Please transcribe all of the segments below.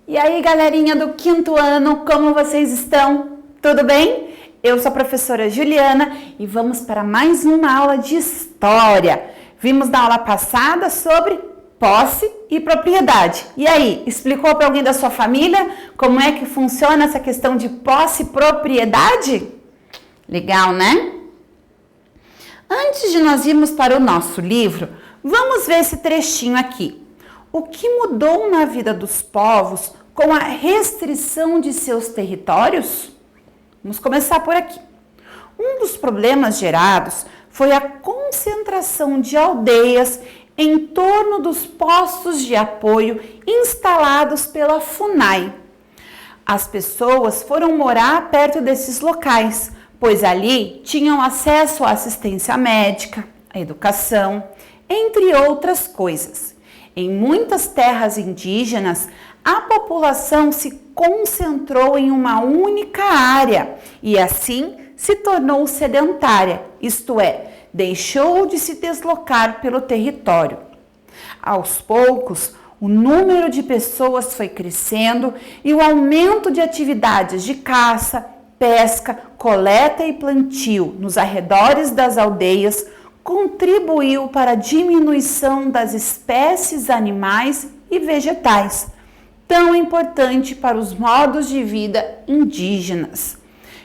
E aí, galerinha do 5º ano, como vocês estão? Tudo bem? Eu sou a professora Juliana e vamos para mais uma aula de história. Vimos na aula passada sobre posse e propriedade. E aí, explicou para alguém da sua família como é que funciona essa questão de posse e propriedade? Legal, né? Antes de nós irmos para o nosso livro, vamos ver esse trechinho aqui. O que mudou na vida dos povos com a restrição de seus territórios? Vamos começar por aqui. Um dos problemas gerados foi a concentração de aldeias em torno dos postos de apoio instalados pela FUNAI. As pessoas foram morar perto desses locais, pois ali tinham acesso à assistência médica, à educação, entre outras coisas. Em muitas terras indígenas, a população se concentrou em uma única área e assim se tornou sedentária, isto é, deixou de se deslocar pelo território. Aos poucos, o número de pessoas foi crescendo e o aumento de atividades de caça, pesca, coleta e plantio nos arredores das aldeias contribuiu para a diminuição das espécies animais e vegetais, tão importante para os modos de vida indígenas.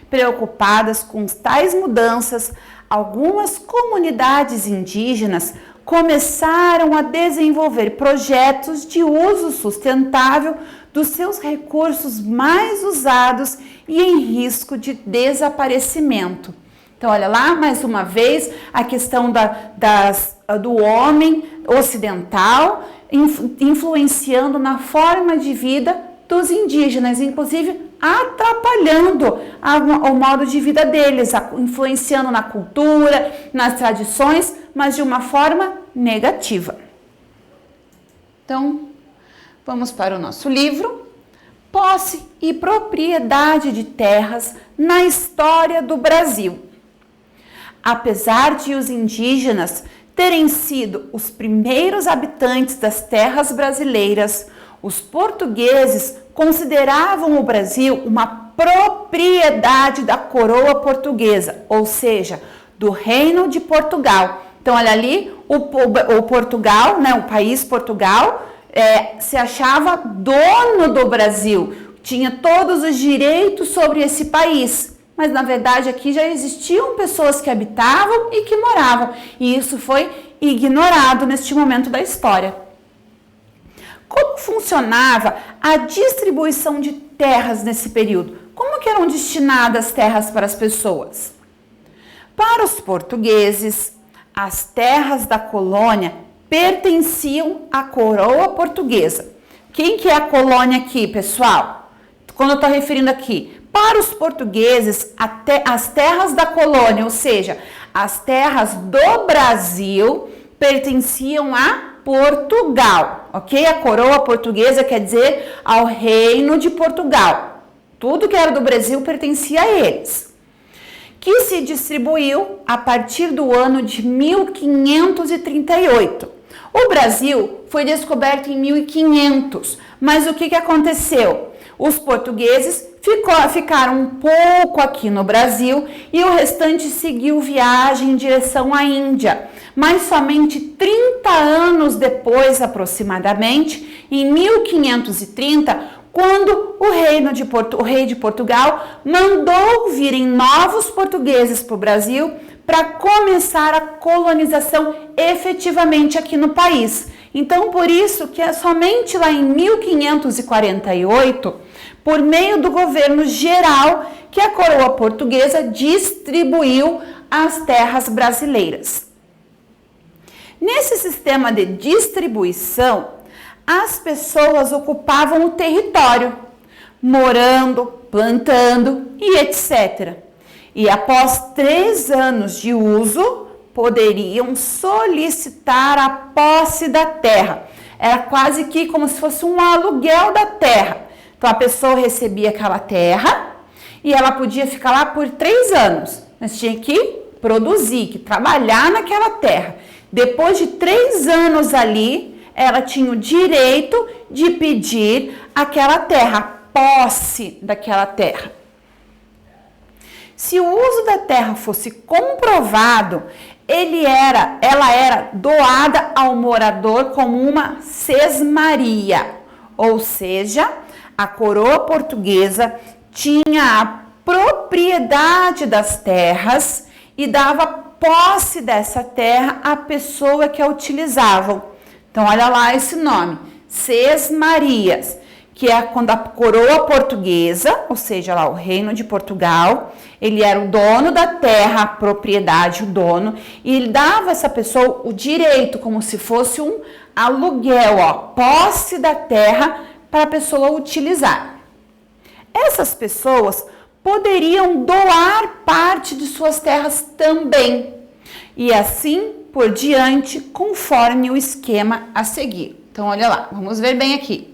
Preocupadas com tais mudanças, algumas comunidades indígenas começaram a desenvolver projetos de uso sustentável dos seus recursos mais usados e em risco de desaparecimento. Então, olha lá, mais uma vez, a questão do homem ocidental influenciando na forma de vida dos indígenas, inclusive atrapalhando o modo de vida deles, influenciando na cultura, nas tradições, mas de uma forma negativa. Então, vamos para o nosso livro. Posse e propriedade de terras na história do Brasil. Apesar de os indígenas terem sido os primeiros habitantes das terras brasileiras, os portugueses consideravam o Brasil uma propriedade da coroa portuguesa, ou seja, do Reino de Portugal. Então, olha ali, o Portugal, né, o país Portugal, se achava dono do Brasil, tinha todos os direitos sobre esse país. Mas, na verdade, aqui já existiam pessoas que habitavam e que moravam. E isso foi ignorado neste momento da história. Como funcionava a distribuição de terras nesse período? Como que eram destinadas terras para as pessoas? Para os portugueses, as terras da colônia pertenciam à coroa portuguesa. Quem que é a colônia aqui, pessoal? Quando eu estou referindo aqui, para os portugueses, as terras da colônia, ou seja, as terras do Brasil, pertenciam a Portugal, ok? A coroa portuguesa quer dizer ao Reino de Portugal. Tudo que era do Brasil pertencia a eles. Que se distribuiu a partir do ano de 1538. O Brasil foi descoberto em 1500, mas o que aconteceu? Os portugueses ficaram um pouco aqui no Brasil e o restante seguiu viagem em direção à Índia. Mas somente 30 anos depois, aproximadamente, em 1530, quando o rei de Portugal mandou virem novos portugueses para o Brasil para começar a colonização efetivamente aqui no país. Então, por isso que é somente lá em 1548, por meio do governo geral, que a coroa portuguesa distribuiu as terras brasileiras. Nesse sistema de distribuição, as pessoas ocupavam o território, morando, plantando e etc. E após 3 anos de uso, poderiam solicitar a posse da terra. Era quase que como se fosse um aluguel da terra. Então, a pessoa recebia aquela terra e ela podia ficar lá por 3 anos. Mas tinha que produzir, que trabalhar naquela terra. Depois de 3 anos ali, ela tinha o direito de pedir aquela terra, a posse daquela terra. Se o uso da terra fosse comprovado, ela era doada ao morador como uma sesmaria, ou seja, a coroa portuguesa tinha a propriedade das terras e dava posse dessa terra à pessoa que a utilizavam. Então, olha lá esse nome, sesmarias, que é quando a coroa portuguesa, ou seja, lá o reino de Portugal, ele era o dono da terra, a propriedade, o dono, e ele dava a essa pessoa o direito, como se fosse um aluguel, posse da terra para a pessoa utilizar. Essas pessoas poderiam doar parte de suas terras também, e assim por diante, conforme o esquema a seguir. Então, olha lá, vamos ver bem aqui.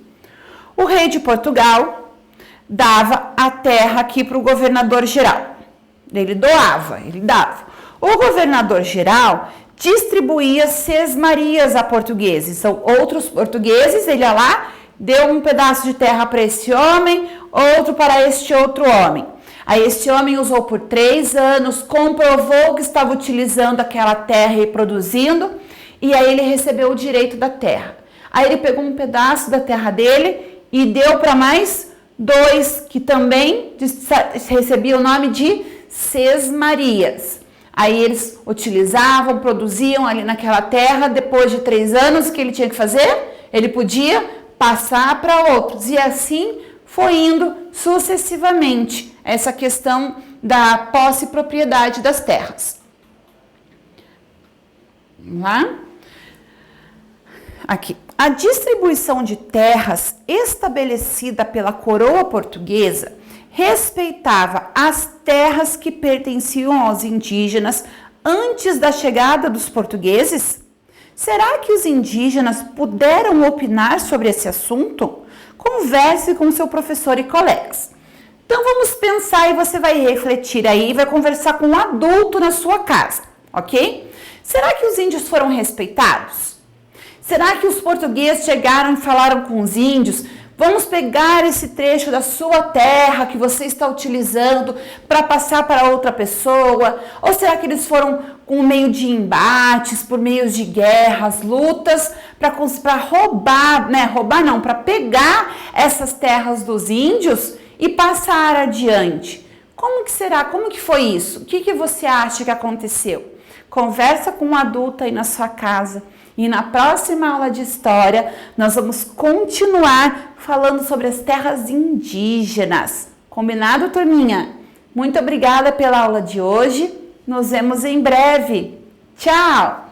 O rei de Portugal dava a terra aqui para o governador geral. Ele doava, ele dava. O governador geral distribuía sesmarias a portugueses. São outros portugueses, ele ia lá, deu um pedaço de terra para esse homem, outro para este outro homem. Aí esse homem usou por 3 anos, comprovou que estava utilizando aquela terra e produzindo, e aí ele recebeu o direito da terra. Aí ele pegou um pedaço da terra dele e deu para mais 2 que também recebiam o nome de sesmarias. Aí eles utilizavam, produziam ali naquela terra. Depois de 3 anos, o que ele tinha que fazer? Ele podia passar para outros. E assim foi indo sucessivamente essa questão da posse e propriedade das terras. Vamos lá? Aqui. A distribuição de terras estabelecida pela coroa portuguesa respeitava as terras que pertenciam aos indígenas antes da chegada dos portugueses? Será que os indígenas puderam opinar sobre esse assunto? Converse com seu professor e colegas. Então vamos pensar e você vai refletir aí, vai conversar com um adulto na sua casa, ok? Será que os índios foram respeitados? Será que os portugueses chegaram e falaram com os índios? Vamos pegar esse trecho da sua terra que você está utilizando para passar para outra pessoa? Ou será que eles foram com meio de embates, por meio de guerras, lutas, para roubar, para pegar essas terras dos índios e passar adiante? Como que será? Como que foi isso? O que você acha que aconteceu? Conversa com um adulto aí na sua casa. E na próxima aula de história, nós vamos continuar falando sobre as terras indígenas. Combinado, turminha? Muito obrigada pela aula de hoje. Nos vemos em breve. Tchau!